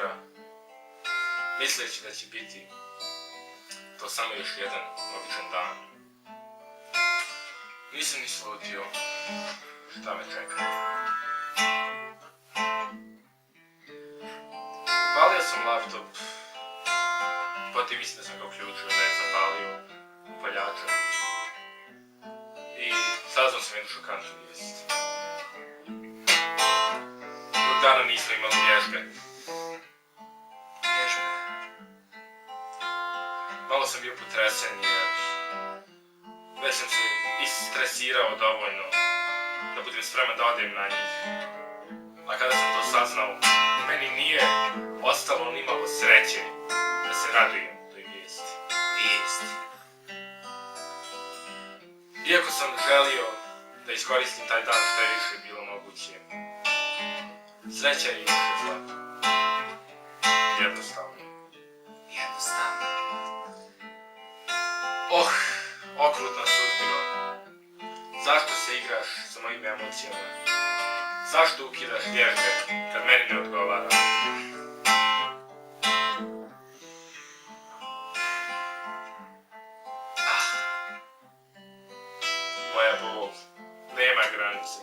sutra, misleći da će biti to samo još jedan običan dan. Nisam ni slutio šta me čeka. Upalio sam laptop, potim mislim da sam ga uključio, ne zapalio upaljača. I saznao sam jednu šokantnu vijest. Drugog dana nismo imali vježbe. Malo sam bio potresen jer već sam se istresirao dovoljno da budem spreman da odem na njih. A kada sam to saznao, meni nije ostalo nimalo sreće da se radujem toj vijesti. Iako sam želio da iskoristim taj dan što je više bilo moguće, sreća je išla jednostavno. Okrutna sudbino. Zašto se igraš sa mojim emocijama? Zašto ukidaš vježbe kad meni ne odgovara? Moja bol nema granice.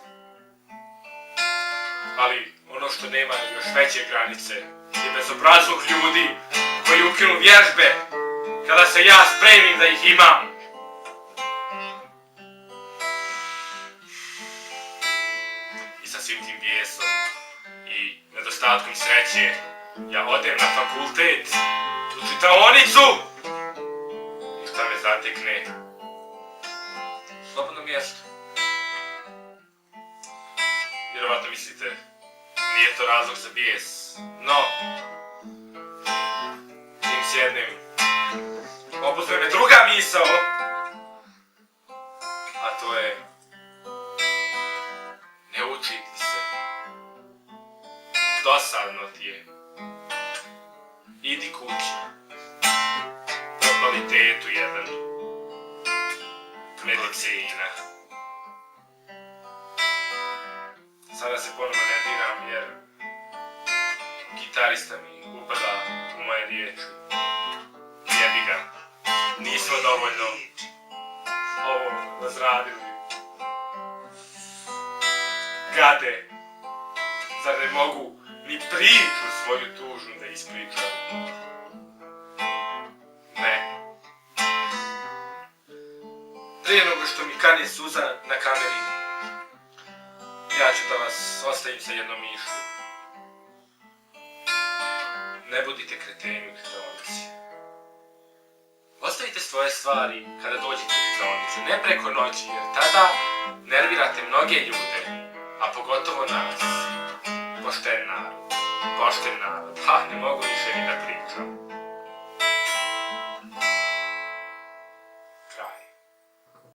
Ali ono što nema još veće granice je bezobrazluk ljudi koji ukinu vježbe kada se ja spremim da ih imam. I sa svim tim bijesom i nedostatkom sreće ja odem na fakultet, u čitaonicu i šta me zatekne? Slobodno mjesto. Vjerovatno mislite, nije to razlog za bijes, no tim sjednem, obuzme me druga misao, a to je ne učiti se. Dosadno ti je. Idi kući. Po kvalitetu jedan. Medicina. Sada se ponovno nerviram jer gitarista mi upada u moje riječi. Jebi ga. Nismo dovoljno ovo razradili. Gade, zar ne mogu ni priču svoju tužnu da ispričam? Ne. Prije nego što mi kane suza na kameri, ja ću da vas ostavim sa jednom mišlju. Ne budite kreteni u čitaonici. Ostavite svoje stvari kada dođete u čitaonicu, ne preko noći, jer tada nervirate mnoge ljude, a pogotovo nas. Pošten narod, ha, ne mogu više ni da pričam.